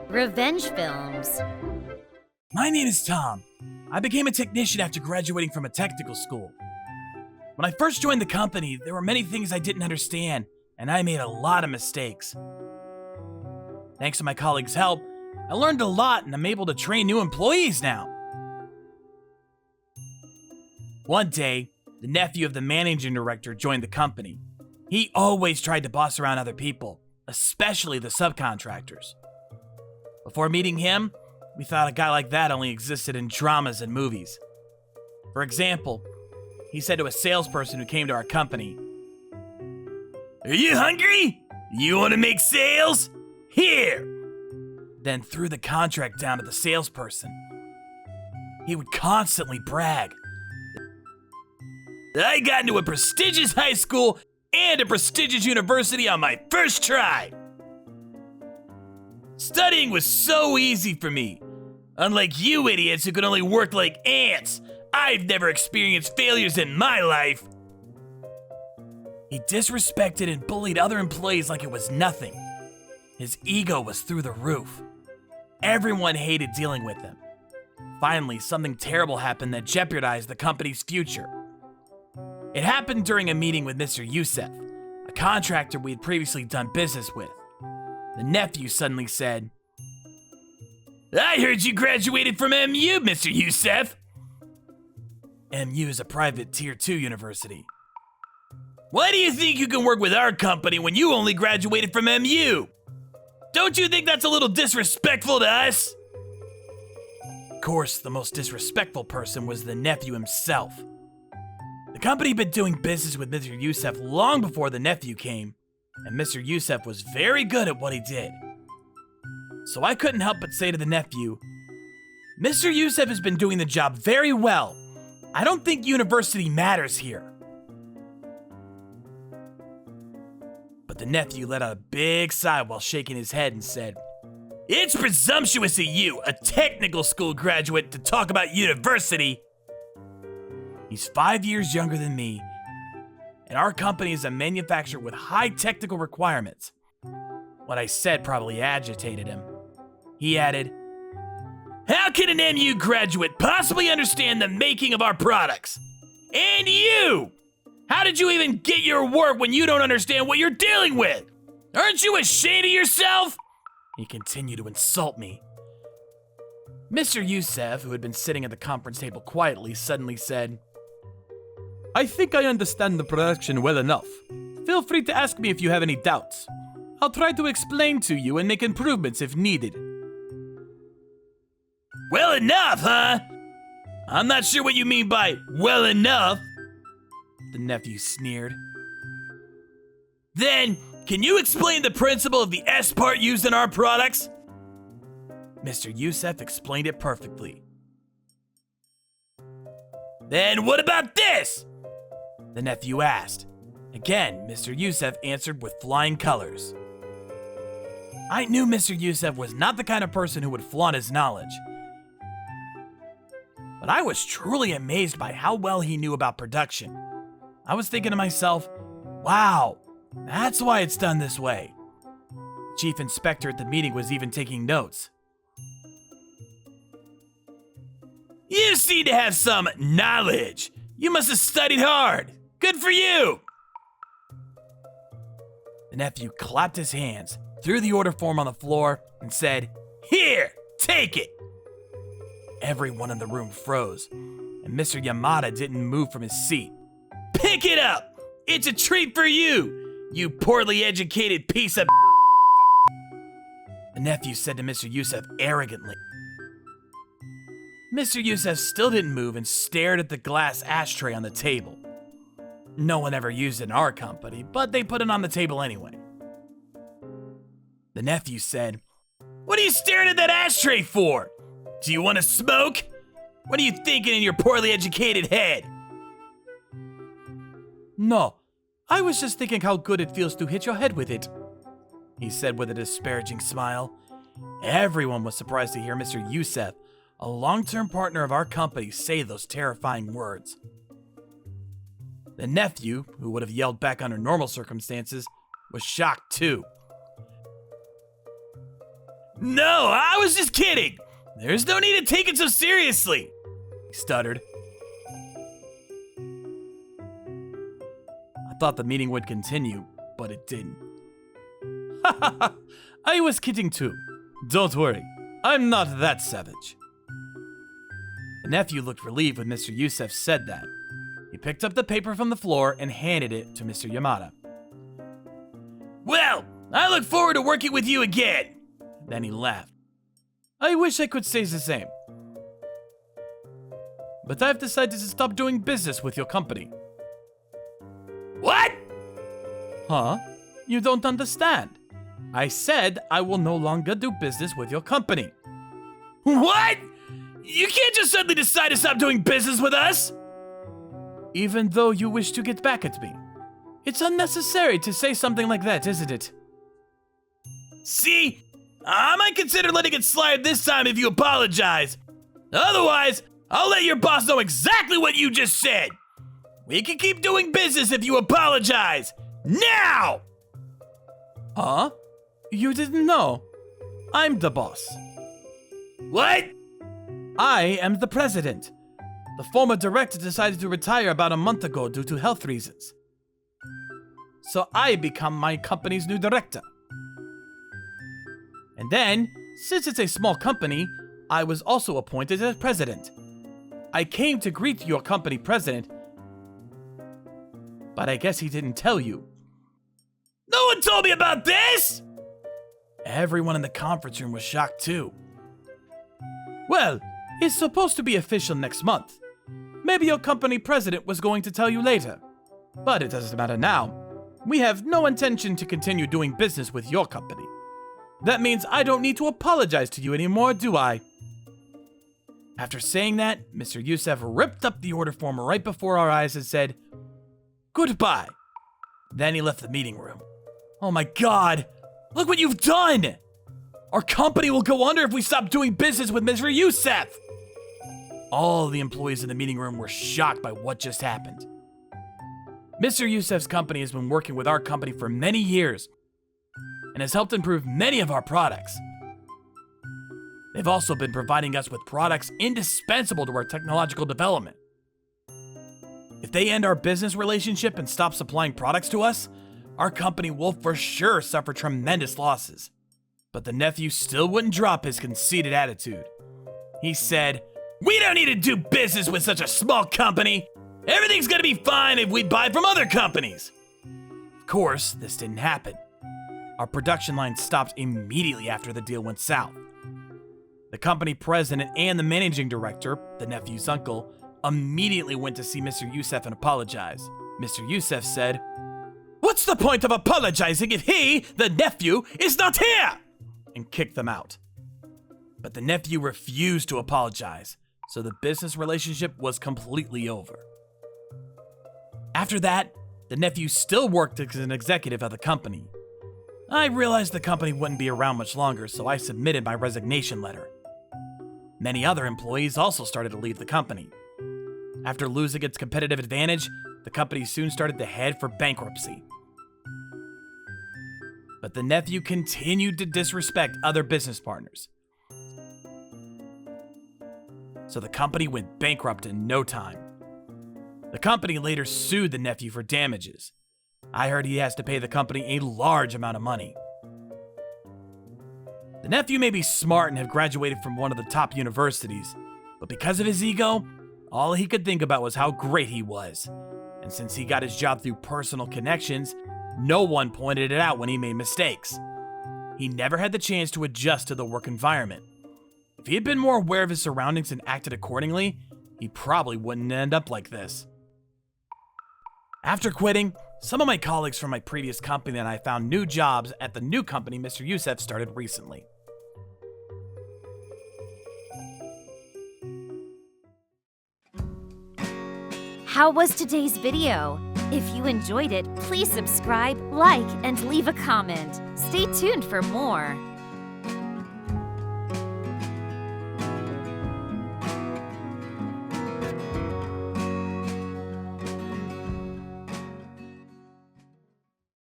Revenge films. My name is Tom. I became a technician after graduating from a technical school. When I first joined the company, there were many things I didn't understand, and I made a lot of mistakes. Thanks to my colleagues' help, I learned a lot and I'm able to train new employees now. One day, the nephew of the managing director joined the company. He always tried to boss around other people, especially the subcontractors. Before meeting him, we thought a guy like that only existed in dramas and movies. For example, he said to a salesperson who came to our company, "Are you hungry? You want to make sales? Here!" Then threw the contract down to the salesperson. He would constantly brag. "I got into a prestigious high school and a prestigious university on my first try. Studying was so easy for me. Unlike you idiots who can only work like ants, I've never experienced failures in my life." He disrespected and bullied other employees like it was nothing. His ego was through the roof. Everyone hated dealing with him. Finally, something terrible happened that jeopardized the company's future. It happened during a meeting with Mr. Youssef, a contractor we had previously done business with. The nephew suddenly said, "I heard you graduated from MU, Mr. Youssef." MU is a private Tier 2 university. "Why do you think you can work with our company when you only graduated from MU? Don't you think that's a little disrespectful to us?" Of course, the most disrespectful person was the nephew himself. The company had been doing business with Mr. Youssef long before the nephew came, and Mr. Youssef was very good at what he did. So I couldn't help but say to the nephew, "Mr. Youssef has been doing the job very well. I don't think university matters here." But the nephew let out a big sigh while shaking his head and said, "It's presumptuous of you, a technical school graduate, to talk about university." He's 5 years younger than me, and our company is a manufacturer with high technical requirements. What I said probably agitated him. He added, "How can an MU graduate possibly understand the making of our products? And you! How did you even get your work when you don't understand what you're dealing with? Aren't you ashamed of yourself?" He continued to insult me. Mr. Youssef, who had been sitting at the conference table quietly, suddenly said, "I think I understand the production well enough. Feel free to ask me if you have any doubts. I'll try to explain to you and make improvements if needed." "Well enough, huh? I'm not sure what you mean by well enough," the nephew sneered. "Then, can you explain the principle of the S part used in our products?" Mr. Youssef explained it perfectly. "Then what about this?" the nephew asked. Again, Mr. Youssef answered with flying colors. I knew Mr. Youssef was not the kind of person who would flaunt his knowledge. But I was truly amazed by how well he knew about production. I was thinking to myself, wow, that's why it's done this way. The chief inspector at the meeting was even taking notes. "You seem to have some knowledge. You must have studied hard. Good for you." The nephew clapped his hands, threw the order form on the floor, and said, "Here, take it." Everyone in the room froze, and Mr. Yamada didn't move from his seat. "Pick it up! It's a treat for you, you poorly educated piece of..." the nephew said to Mr. Youssef arrogantly. Mr. Youssef still didn't move and stared at the glass ashtray on the table. No one ever used it in our company, but they put it on the table anyway. The nephew said, "What are you staring at that ashtray for? Do you want to smoke? What are you thinking in your poorly educated head?" "No, I was just thinking how good it feels to hit your head with it," he said with a disparaging smile. Everyone was surprised to hear Mr. Youssef, a long-term partner of our company, say those terrifying words. The nephew, who would have yelled back under normal circumstances, was shocked too. No, I was just kidding. There's no need to take it so seriously, he stuttered. I thought the meeting would continue, but it didn't. I was kidding too. Don't worry, I'm not that savage. The nephew looked relieved when Mr. Youssef said that. He picked up the paper from the floor and handed it to Mr. Yamada. Well, I look forward to working with you again. Then he laughed. I wish I could say the same. But I've decided to stop doing business with your company. What? Huh? You don't understand. I said I will no longer do business with your company. What? You can't just suddenly decide to stop doing business with us! Even though you wish to get back at me. It's unnecessary to say something like that, isn't it? See? I might consider letting it slide this time if you apologize. Otherwise, I'll let your boss know exactly what you just said. We can keep doing business if you apologize. Now! Huh? You didn't know? I'm the boss. What? I am the president. The former director decided to retire about a month ago due to health reasons. So I become my company's new director. And then, since it's a small company, I was also appointed as president. I came to greet your company president, but I guess he didn't tell you. No one told me about this! Everyone in the conference room was shocked too. Well, it's supposed to be official next month. Maybe your company president was going to tell you later. But it doesn't matter now. We have no intention to continue doing business with your company. That means I don't need to apologize to you anymore, do I? After saying that, Mr. Youssef ripped up the order form right before our eyes and said, "Goodbye." Then he left the meeting room. Oh my God! Look what you've done! Our company will go under if we stop doing business with Mr. Youssef! All the employees in the meeting room were shocked by what just happened. Mr. Youssef's company has been working with our company for many years and has helped improve many of our products. They've also been providing us with products indispensable to our technological development. If they end our business relationship and stop supplying products to us, our company will for sure suffer tremendous losses. But the nephew still wouldn't drop his conceited attitude. He said, "We don't need to do business with such a small company. Everything's gonna be fine if we buy from other companies." Of course, this didn't happen. Our production line stopped immediately after the deal went south. The company president and the managing director, the nephew's uncle, immediately went to see Mr. Youssef and apologize. Mr. Youssef said, "What's the point of apologizing if he, the nephew, is not here?" and kicked them out. But the nephew refused to apologize, so the business relationship was completely over. After that, the nephew still worked as an executive of the company. I realized the company wouldn't be around much longer, so I submitted my resignation letter. Many other employees also started to leave the company. After losing its competitive advantage, the company soon started to head for bankruptcy. But the nephew continued to disrespect other business partners. So the company went bankrupt in no time. The company later sued the nephew for damages. I heard he has to pay the company a large amount of money. The nephew may be smart and have graduated from one of the top universities, but because of his ego, all he could think about was how great he was. And since he got his job through personal connections, no one pointed it out when he made mistakes. He never had the chance to adjust to the work environment. If he had been more aware of his surroundings and acted accordingly, he probably wouldn't end up like this. After quitting, some of my colleagues from my previous company and I found new jobs at the new company Mr. Youssef started recently. How was today's video? If you enjoyed it, please subscribe, like, and leave a comment. Stay tuned for more.